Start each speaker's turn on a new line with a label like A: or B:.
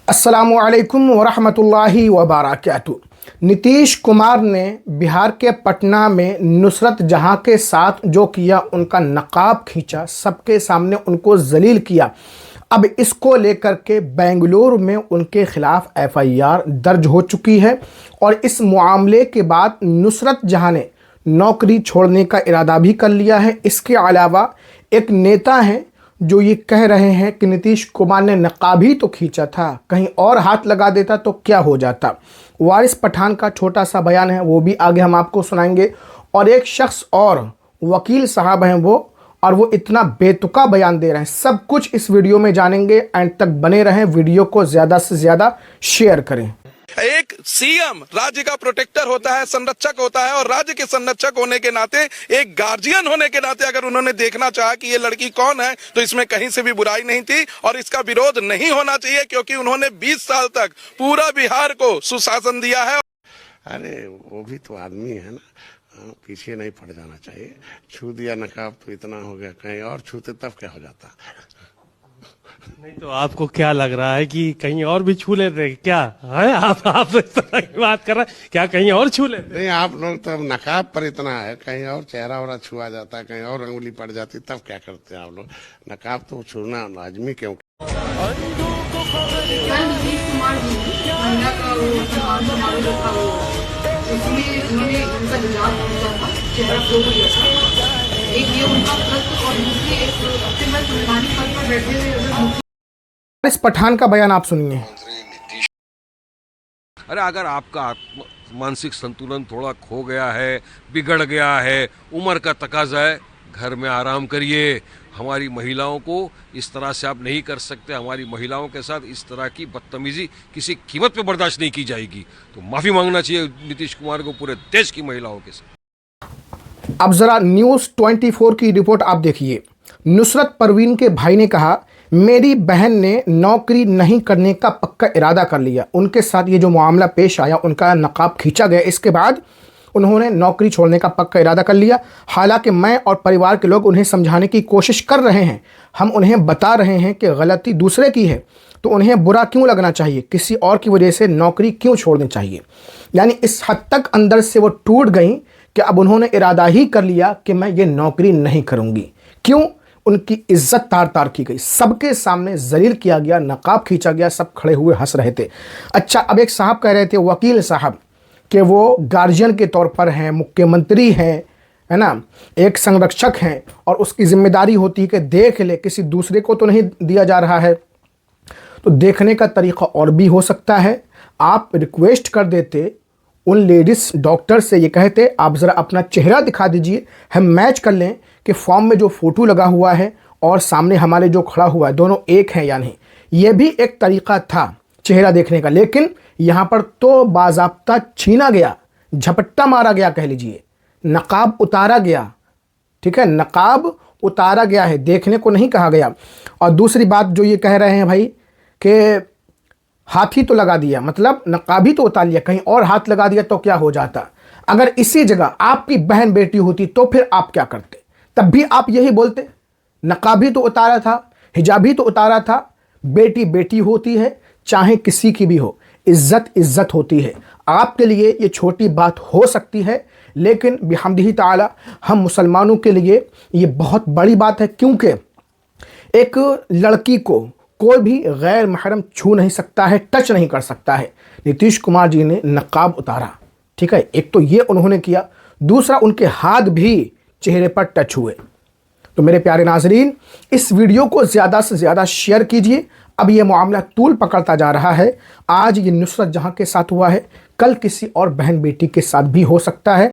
A: अस्सलामुअलैकुम वरहमतुल्लाहि वबरकातुहू। नीतीश कुमार ने बिहार के पटना में नुसरत जहां के साथ जो किया, उनका नकाब खींचा, सबके सामने उनको जलील किया। अब इसको लेकर के बेंगलुरु में उनके खिलाफ एफआईआर दर्ज हो चुकी है और इस मामले के बाद नुसरत जहां ने नौकरी छोड़ने का इरादा भी कर लिया है। इसके अलावा एक नेता हैं जो ये कह रहे हैं कि नीतीश कुमार ने नकाब ही तो खींचा था, कहीं और हाथ लगा देता तो क्या हो जाता। वारिस पठान का छोटा सा बयान है, वो भी आगे हम आपको सुनाएंगे। और एक शख्स और वकील साहब हैं वो इतना बेतुका बयान दे रहे हैं। सब कुछ इस वीडियो में जानेंगे, एंड तक बने रहें, वीडियो को ज़्यादा से ज़्यादा शेयर करें।
B: एक सीएम राज्य का प्रोटेक्टर होता है, संरक्षक होता है, और राज्य के संरक्षक होने के नाते, एक गार्जियन होने के नाते अगर उन्होंने देखना चाहा कि ये लड़की कौन है, तो इसमें कहीं से भी बुराई नहीं थी और इसका विरोध नहीं होना चाहिए, क्योंकि उन्होंने 20 साल तक पूरा बिहार को सुशासन दिया है।
C: अरे वो भी तो आदमी है ना, पीछे नहीं पड़ जाना चाहिए। छू दिया नकाब तो इतना हो गया, कहीं और छूते तब क्या हो जाता।
D: नहीं तो आपको क्या लग रहा है कि कहीं और भी छू लेते क्या है? आप इस तरह की बात कर रहे हैं, क्या कहीं और छू लेते?
C: नहीं, आप लोग तो नकाब पर इतना है, कहीं और चेहरा वरा छुआ जाता है, कहीं और अंगुली पड़ जाती, तब क्या करते हैं आप लोग? नकाब तो छूना लाजमी क्यों?
A: इस पठान का बयान आप सुनिए।
E: अरे अगर आपका मानसिक संतुलन थोड़ा खो गया है, बिगड़ गया है, उम्र का तकाजा है, घर में आराम करिए। हमारी महिलाओं को इस तरह से आप नहीं कर सकते। हमारी महिलाओं के साथ इस तरह की बदतमीजी किसी कीमत पे बर्दाश्त नहीं की जाएगी। तो माफ़ी मांगना चाहिए नीतीश कुमार को पूरे देश की महिलाओं के साथ।
A: अब ज़रा न्यूज़ 24 की रिपोर्ट आप देखिए। नुसरत परवीन के भाई ने कहा, मेरी बहन ने नौकरी नहीं करने का पक्का इरादा कर लिया। उनके साथ ये जो मामला पेश आया, उनका नकाब खींचा गया, इसके बाद उन्होंने नौकरी छोड़ने का पक्का इरादा कर लिया। हालांकि मैं और परिवार के लोग उन्हें समझाने की कोशिश कर रहे हैं। हम उन्हें बता रहे हैं कि गलती दूसरे की है तो उन्हें बुरा क्यों लगना चाहिए, किसी और की वजह से नौकरी क्यों छोड़नी चाहिए। यानी इस हद तक अंदर से वो टूट गई कि अब उन्होंने इरादा ही कर लिया कि मैं ये नौकरी नहीं करूँगी। क्यों? उनकी इज्जत तार तार की गई, सबके सामने जलील किया गया, नकाब खींचा गया, सब खड़े हुए हंस रहे थे। अच्छा, अब एक साहब कह रहे थे, वकील साहब, कि वो गार्जियन के तौर पर हैं, मुख्यमंत्री हैं, है ना, एक संरक्षक हैं, और उसकी जिम्मेदारी होती है कि देख ले, किसी दूसरे को तो नहीं दिया जा रहा है। तो देखने का तरीक़ा और भी हो सकता है। आप रिक्वेस्ट कर देते उन लेडीज़ डॉक्टर से, ये कहते आप ज़रा अपना चेहरा दिखा दीजिए, हम मैच कर लें कि फॉर्म में जो फ़ोटो लगा हुआ है और सामने हमारे जो खड़ा हुआ है, दोनों एक हैं या नहीं। ये भी एक तरीक़ा था चेहरा देखने का, लेकिन यहाँ पर तो बाज़ाब्ता छीना गया, झपट्टा मारा गया, कह लीजिए, नकाब उतारा गया। ठीक है, नकाब उतारा गया है, देखने को नहीं कहा गया। और दूसरी बात जो ये कह रहे हैं भाई कि हाथ ही तो लगा दिया, मतलब नकाब ही तो उतार लिया, कहीं और हाथ लगा दिया तो क्या हो जाता। अगर इसी जगह आपकी बहन बेटी होती तो फिर आप क्या करते? तब भी आप यही बोलते, नकाब ही तो उतारा था, हिजाब ही तो उतारा था। बेटी बेटी होती है, चाहे किसी की भी हो, इज्जत इज्जत होती है। आपके लिए ये छोटी बात हो सकती है, लेकिन बिहम्दिही ताला हम मुसलमानों के लिए ये बहुत बड़ी बात है, क्योंकि एक लड़की को कोई भी गैर महरम छू नहीं सकता है, टच नहीं कर सकता है। नीतीश कुमार जी ने नकाब उतारा, ठीक है, एक तो ये उन्होंने किया, दूसरा उनके हाथ भी चेहरे पर टच हुए। तो मेरे प्यारे नाजरीन, इस वीडियो को ज़्यादा से ज़्यादा शेयर कीजिए। अब ये मामला तूल पकड़ता जा रहा है। आज ये नुसरत जहां के साथ हुआ है, कल किसी और बहन बेटी के साथ भी हो सकता है।